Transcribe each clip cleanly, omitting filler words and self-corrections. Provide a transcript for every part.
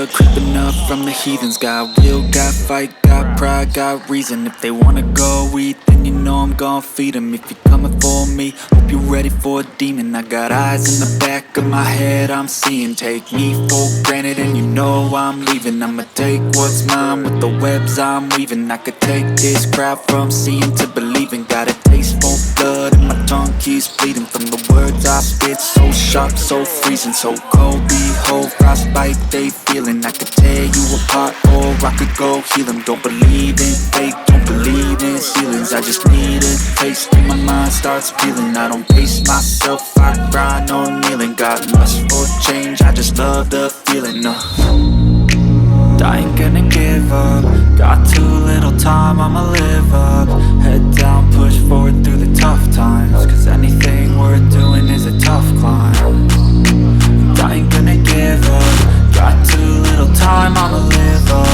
blood creeping up from the heathens. Got will, got fight, got pride, got reason. If they wanna go eat, then you know I'm gon' feed them. If you're coming for me, hope you're ready for a demon. I got eyes in the back of my head, I'm seeing. Take me for granted and you know I'm leaving. I'ma take what's mine with the webs I'm weaving. I could take this crowd from seeing to believing. Got a taste for blood and my tongue keeps bleeding from the words I spit. So sharp, so freezing, so cold. Behold, frostbite they feeling. I could tear you apart or I could go heal them. Don't believe in fate, don't believe in ceilings. I just need a taste and my mind starts feeling. I don't pace myself, I grind on kneeling. Got lust for change, I just love the feeling. I ain't gonna give up. Got too little time, I'ma live up. Head down, push forward through the tough times. Cause anything worth doing is a tough climb. I ain't gonna give up. Got too little time, I'ma live up.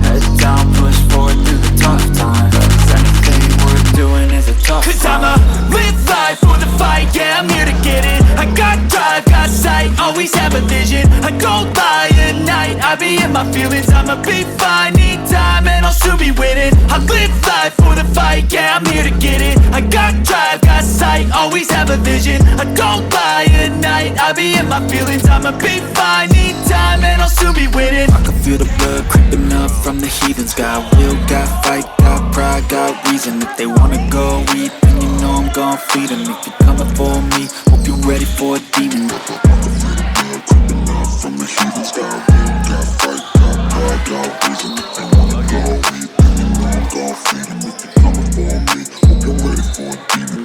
Head down, push forward through the tough times. Cause anything worth doing is a tough climb. Cause I'ma live life for the fight, yeah, I'm here to get it. I got drive, got sight, always have a vision. I go by at night, I be in my feelings. I'ma be fine, need time and I'll soon be winning. I live life for the fight, yeah, I'm here to get it. I got drive, got sight, always have a vision. I go by at night, I be in my feelings. I'ma be fine, need time and I'll soon be winning. I can feel the blood creeping up from the heathens. Got will, got fight, got pride, got reason. If they wanna go eat, then you know I'm gon' feed them. If you're coming for me, hope you're ready for a demon. I can feel the blood creeping up from the heathens. Got will, got fight, got pride, got reason. If they wanna go eat, then you know I'm gon' feed them. If you're coming for me, hope you're ready for a demon.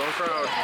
Don't crowd.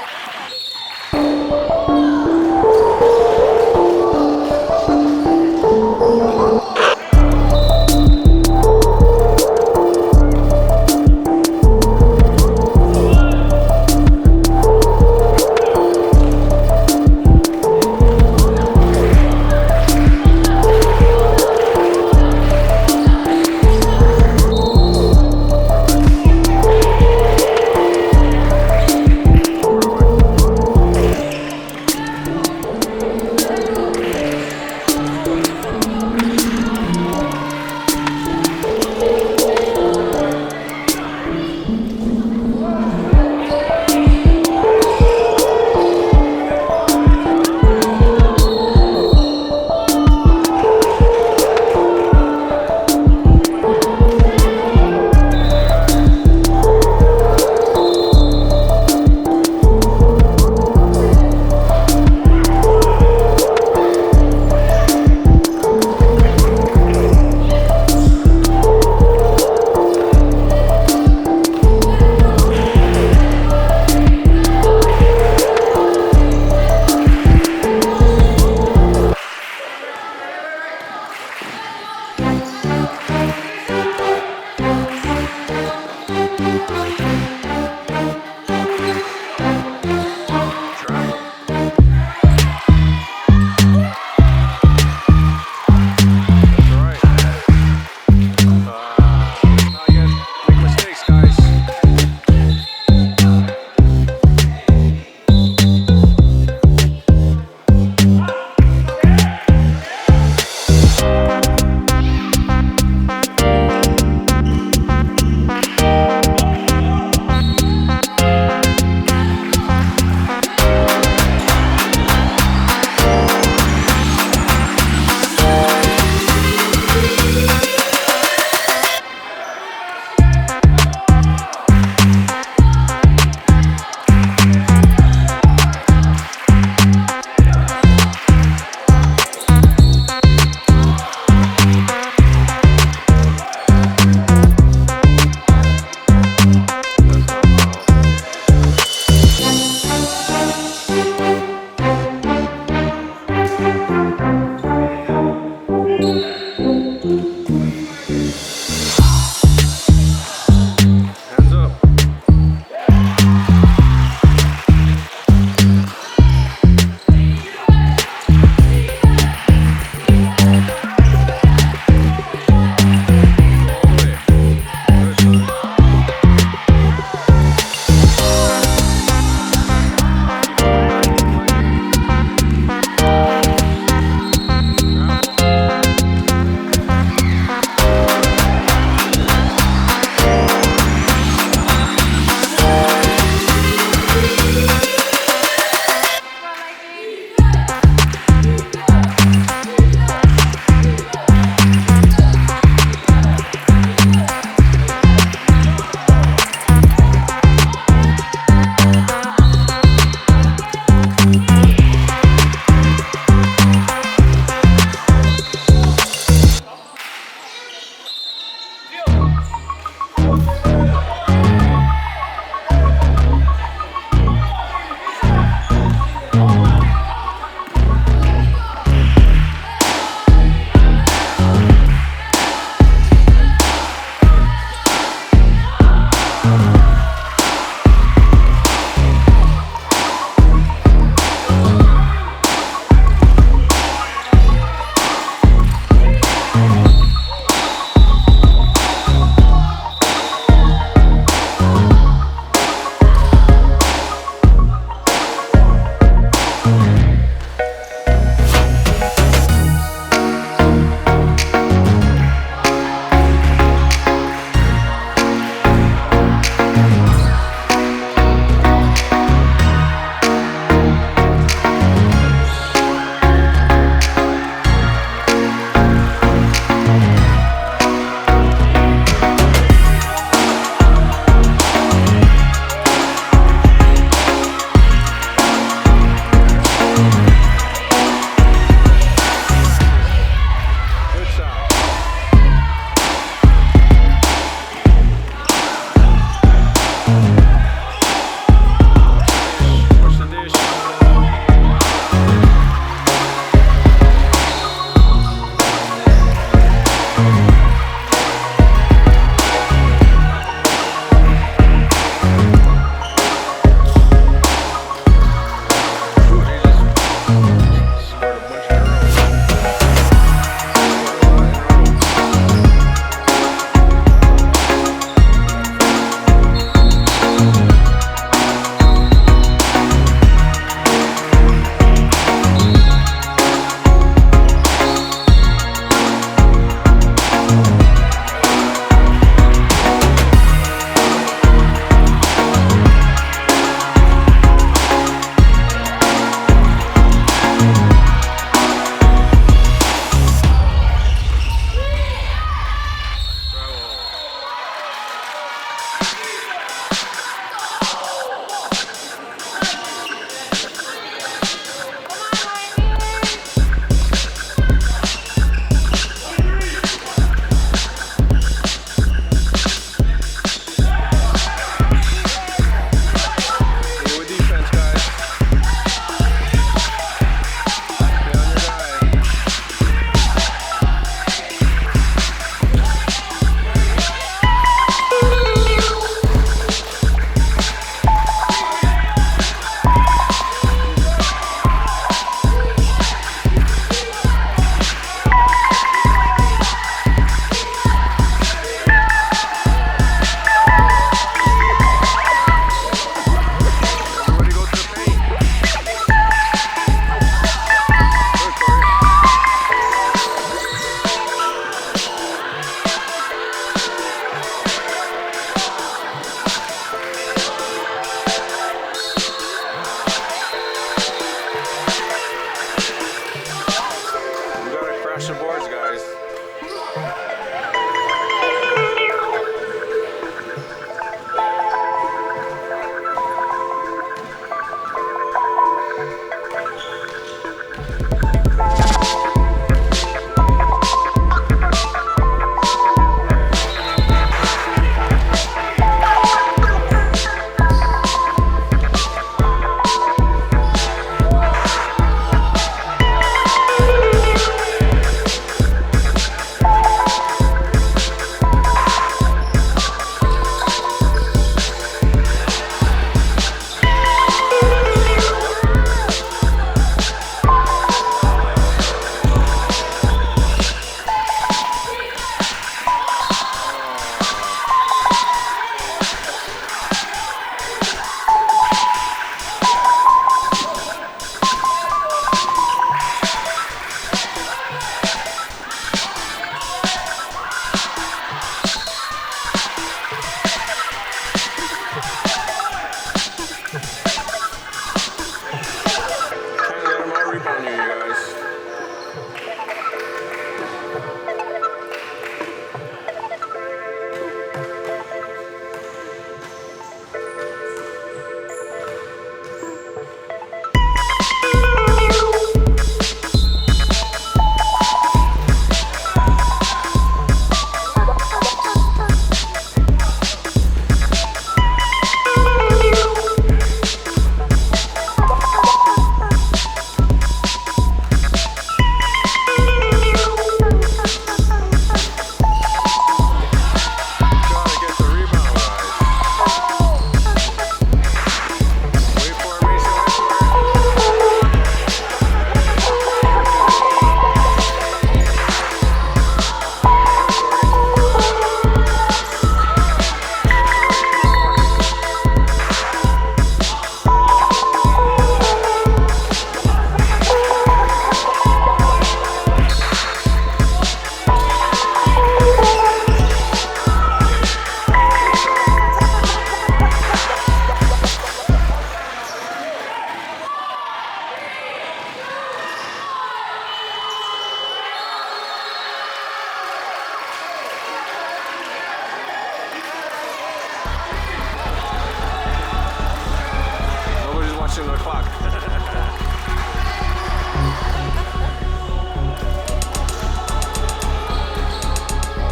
watching the clock.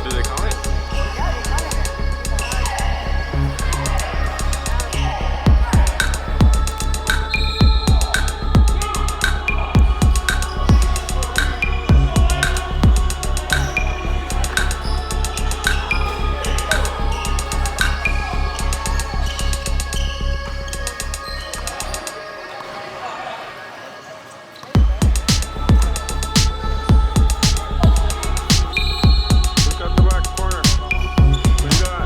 Do they count it? Look at the back corner. What you got?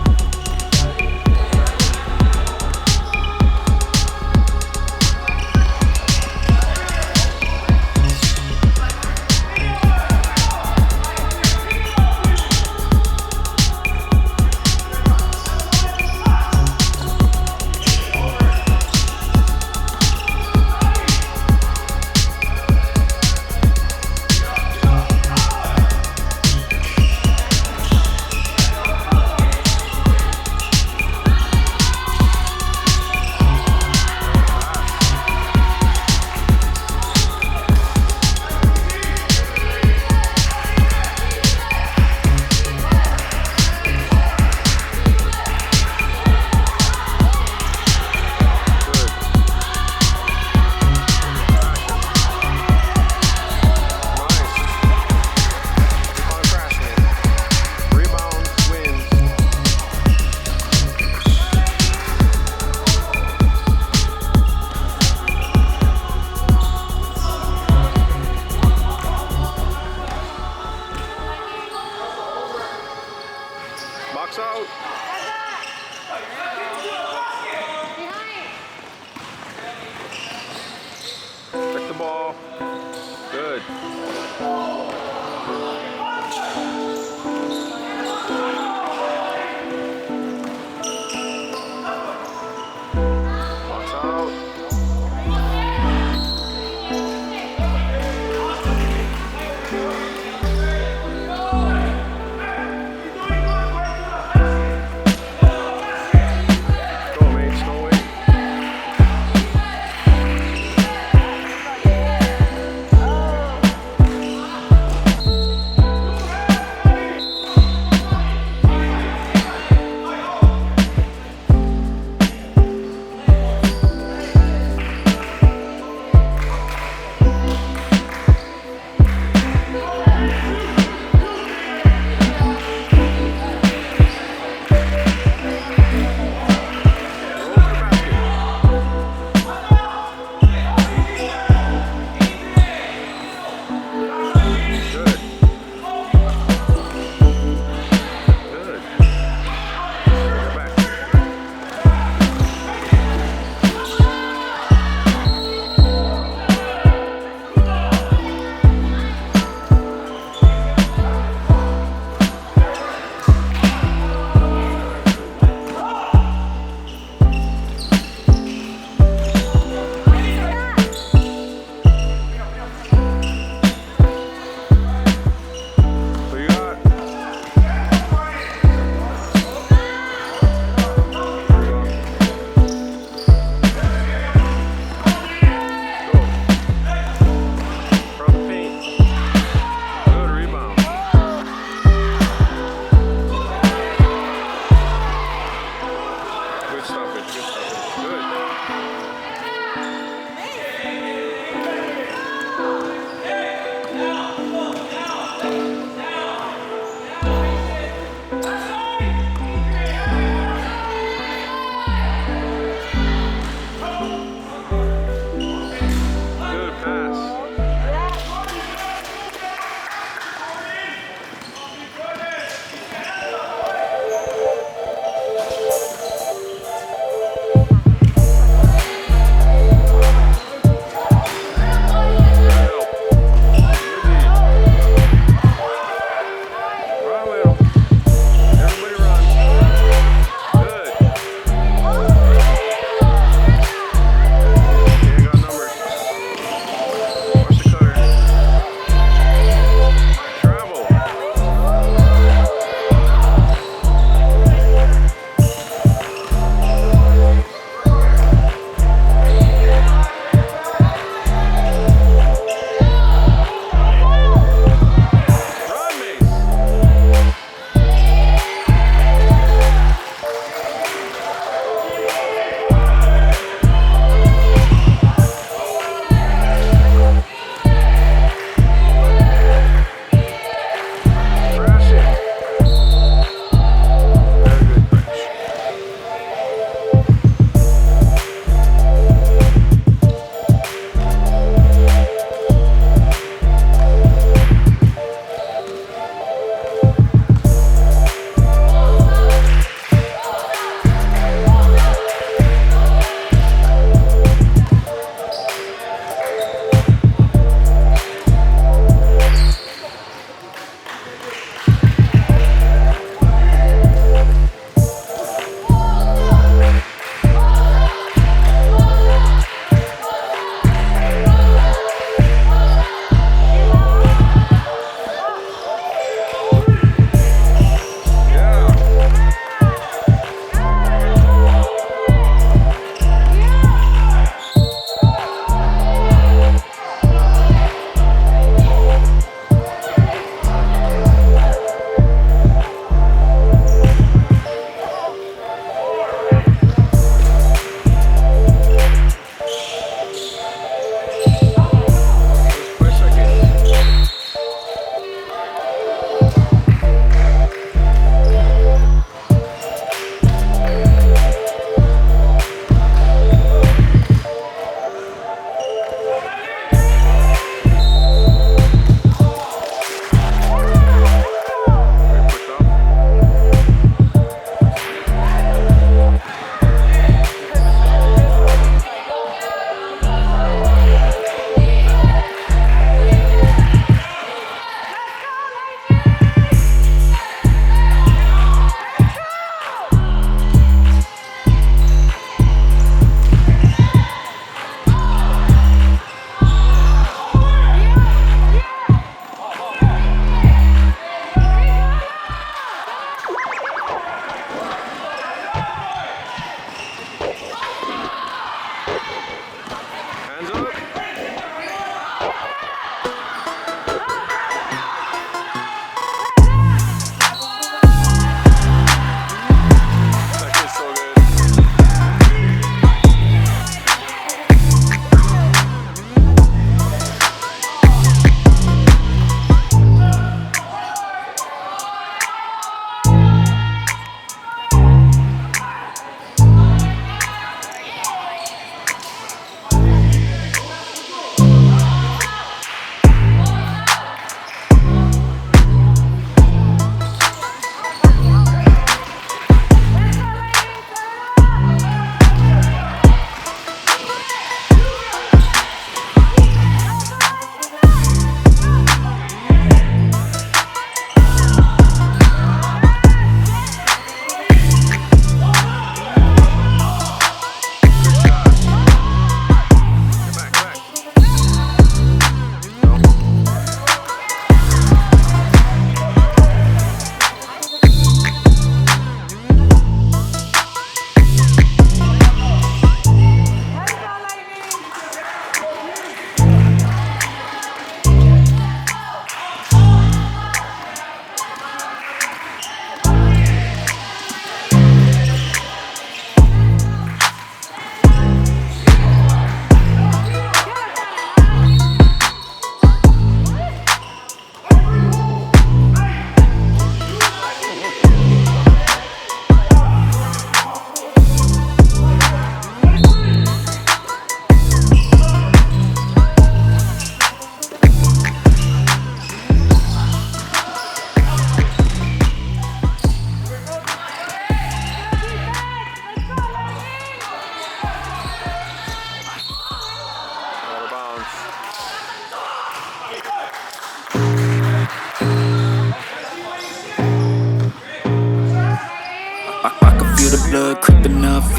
Box out. Check the ball. Good. Box out. Go, mates. Go away.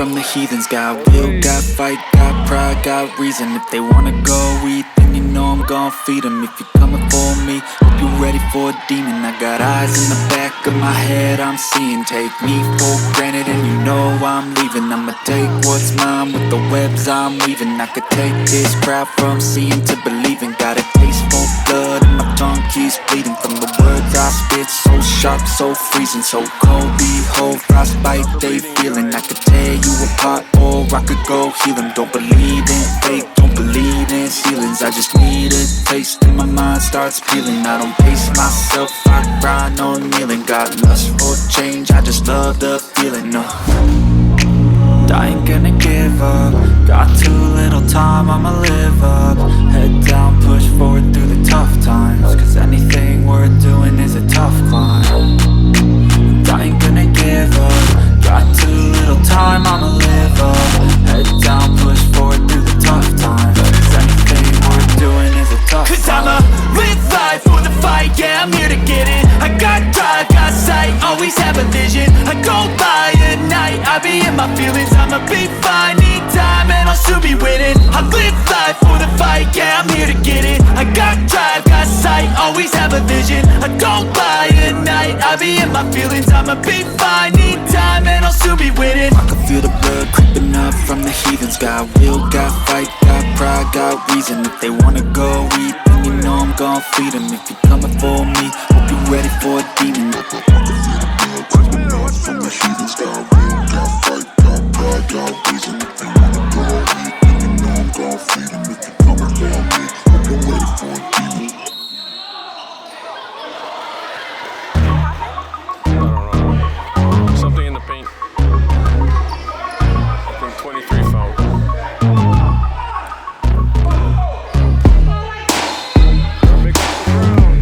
from the heathens. Got will, got fight, got pride, got reason. If they wanna go eat, then you know I'm gon' feed them. If you're coming for me, hope you're ready for a demon. I got eyes in the back of my head, I'm seeing. Take me for granted and you know I'm leaving. I'ma take what's mine with the webs I'm weaving. I could take this crowd from seeing to believing. Got a taste for blood and my tongue keeps bleeding from the words I spit. So sharp, so freezing, so cold. Behold, frostbite they feeling. I could tear you apart or I could go heal them. Don't believe in fate, don't believe in ceilings. I just need a taste and my mind starts peeling. I don't pace myself, I grind on kneeling. Got lust for change, I just love the feeling. No, I ain't gonna give up. Got too little time, I'ma live up. Head down, push forward through the tough times. Cause anything worth doing is a tough climb. I ain't gonna give up. Got too little time, I'ma live up. Head down, push forward through the tough times. Cause anything worth doing is a tough climb. Cause I'ma live life for the fight, yeah, I'm here to get it. I got drive, got sight, always have a vision. I go by at night, I be in my feelings. I'ma be fine, need time and I'll soon be winning. I live life for the fight, yeah, I'm here to get it. I got drive, got sight, always have a vision. I go by at night, I be in my feelings. I'ma be fine, need time and I'll soon be winning. I can feel the blood creeping up from the heathens. Got will, got fight, got pride, got reason. If they wanna go eat, then you know I'm gon' feed them. If you're coming for me, hope you're ready for a demon. I can feel the blood creeping up from the heathens. Got will, got fight, got pride, got reason. If they wanna go eat, then you know I'm gon' feed them. If you're coming for me, hope you're ready for a demon. Something in the paint. I think 23 foul. Pick up the ground.